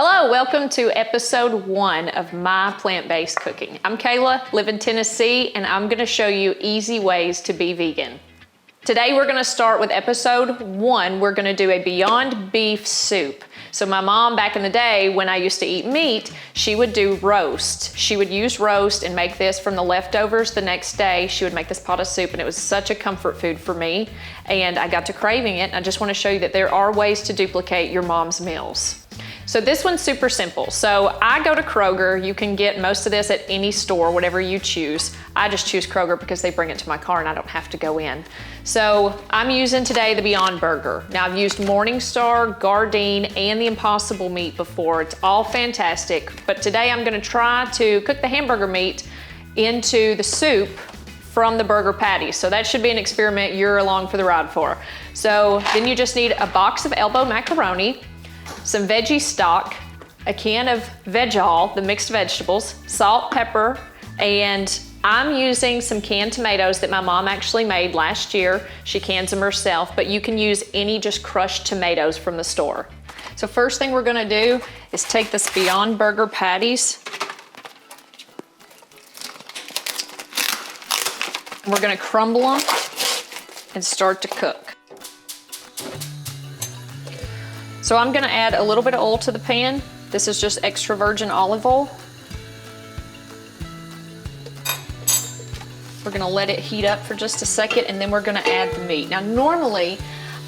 Hello, welcome to episode 1 of My Plant-Based Cooking. I'm Kayla, live in Tennessee, and I'm gonna show you easy ways to be vegan. Today we're gonna start with episode 1. We're gonna do a Beyond Beef soup. So my mom back in the day when I used to eat meat, she would do roast. She would use roast and make this from the leftovers the next day. She would make this pot of soup and it was such a comfort food for me. And I got to craving it. And I just wanna show you that there are ways to duplicate your mom's meals. So this one's super simple. So I go to Kroger. You can get most of this at any store, whatever you choose. I just choose Kroger because they bring it to my car and I don't have to go in. So I'm using today the Beyond Burger. Now I've used Morningstar, Gardein, and the Impossible meat before. It's all fantastic. But today I'm gonna try to cook the hamburger meat into the soup from the burger patties. So that should be an experiment you're along for the ride for. So then you just need a box of elbow macaroni, some veggie stock, a can of Veg-All, the mixed vegetables, salt, pepper, and I'm using some canned tomatoes that my mom actually made last year. She cans them herself, but you can use any just crushed tomatoes from the store. So first thing we're gonna do is take this Beyond Burger patties. And we're gonna crumble them and start to cook. So I'm gonna add a little bit of oil to the pan. This is just extra virgin olive oil. We're gonna let it heat up for just a second and then we're gonna add the meat. Now normally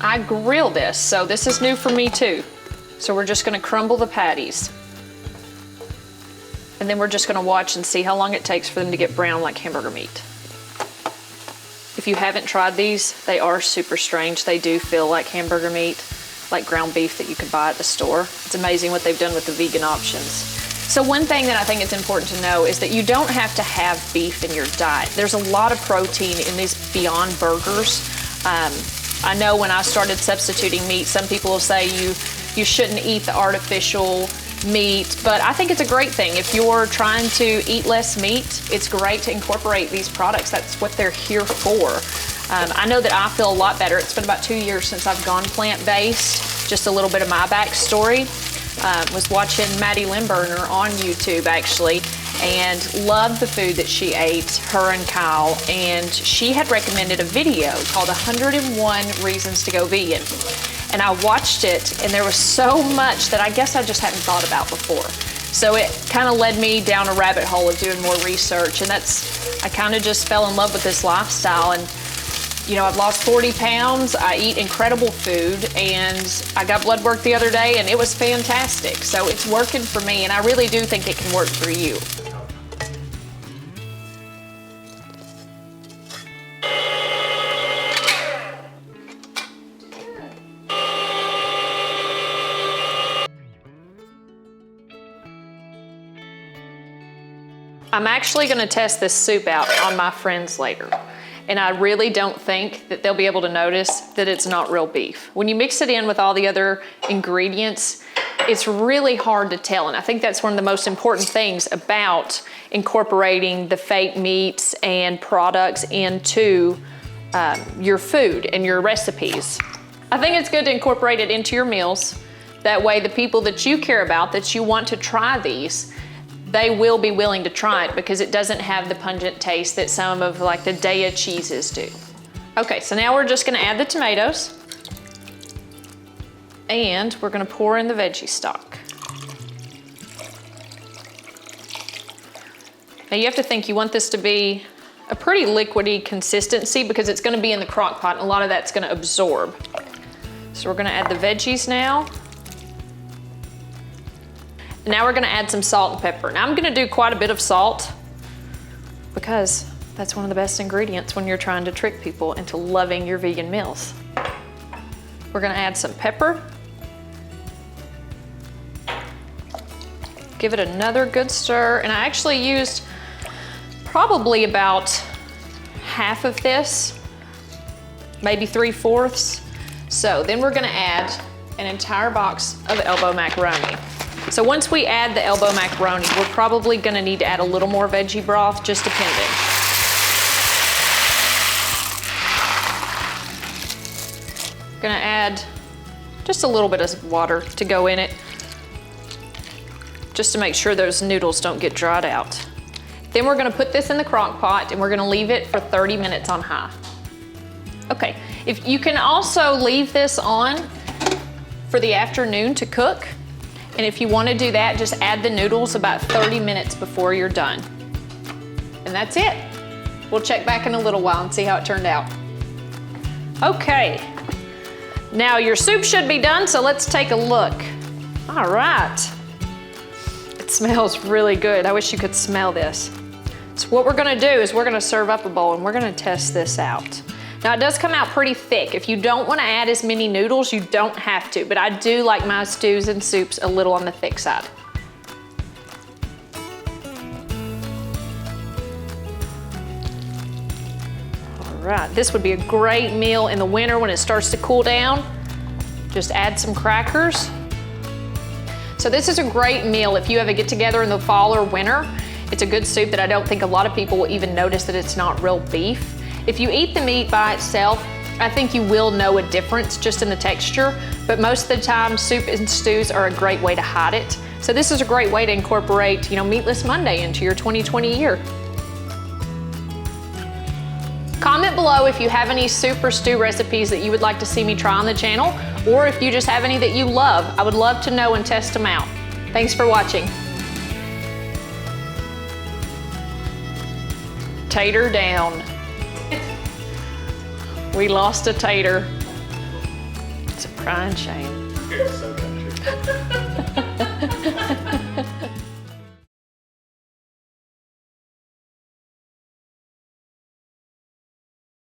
I grill this, so this is new for me too. So we're just gonna crumble the patties. And then we're just gonna watch and see how long it takes for them to get brown like hamburger meat. If you haven't tried these, they are super strange. They do feel like hamburger meat, like ground beef that you could buy at the store. It's amazing what they've done with the vegan options. So one thing that I think it's important to know is that you don't have to have beef in your diet. There's a lot of protein in these Beyond Burgers. I know when I started substituting meat, some people will say you shouldn't eat the artificial meat, but I think it's a great thing. If you're trying to eat less meat, it's great to incorporate these products. That's what they're here for. I know that I feel a lot better. It's been about 2 years since I've gone plant-based. Just a little bit of my backstory. Was watching Maddie Limburner on YouTube actually, and loved the food that she ate, her and Kyle, and she had recommended a video called 101 Reasons to Go Vegan. And I watched it, and there was so much that I guess I just hadn't thought about before. So it kind of led me down a rabbit hole of doing more research, and I kind of just fell in love with this lifestyle. And you know, I've lost 40 pounds, I eat incredible food, and I got blood work the other day and it was fantastic. So it's working for me, and I really do think it can work for you. I'm actually gonna test this soup out on my friends later. And I really don't think that they'll be able to notice that it's not real beef. When you mix it in with all the other ingredients, it's really hard to tell. And I think that's one of the most important things about incorporating the fake meats and products into your food and your recipes. I think it's good to incorporate it into your meals. That way the people that you care about, that you want to try these, they will be willing to try it because it doesn't have the pungent taste that some of like the Daiya cheeses do. Okay, so now we're just gonna add the tomatoes and we're gonna pour in the veggie stock. Now you have to think you want this to be a pretty liquidy consistency because it's gonna be in the crock pot and a lot of that's gonna absorb. So we're gonna add the veggies now. Now we're gonna add some salt and pepper. Now I'm gonna do quite a bit of salt because that's one of the best ingredients when you're trying to trick people into loving your vegan meals. We're gonna add some pepper. Give it another good stir. And I actually used probably about half of this, maybe 3/4. So then we're gonna add an entire box of elbow macaroni. So once we add the elbow macaroni, we're probably gonna need to add a little more veggie broth, just depending. Gonna add just a little bit of water to go in it. just to make sure those noodles don't get dried out. Then we're gonna put this in the crock pot and we're gonna leave it for 30 minutes on high. Okay, if you can also leave this on for the afternoon to cook. And if you wanna do that, just add the noodles about 30 minutes before you're done. And that's it. We'll check back in a little while and see how it turned out. Okay, now your soup should be done, so let's take a look. All right, it smells really good. I wish you could smell this. So what we're gonna do is we're gonna serve up a bowl and we're gonna test this out. Now it does come out pretty thick. If you don't wanna add as many noodles, you don't have to, but I do like my stews and soups a little on the thick side. All right, this would be a great meal in the winter when it starts to cool down. Just add some crackers. So this is a great meal if you have a get together in the fall or winter. It's a good soup that I don't think a lot of people will even notice that it's not real beef. If you eat the meat by itself, I think you will know a difference just in the texture, but most of the time soup and stews are a great way to hide it. So this is a great way to incorporate, Meatless Monday into your 2020 year. Comment below if you have any soup or stew recipes that you would like to see me try on the channel, or if you just have any that you love. I would love to know and test them out. Thanks for watching. Tater down. We lost a tater. It's a crying shame. It's so country.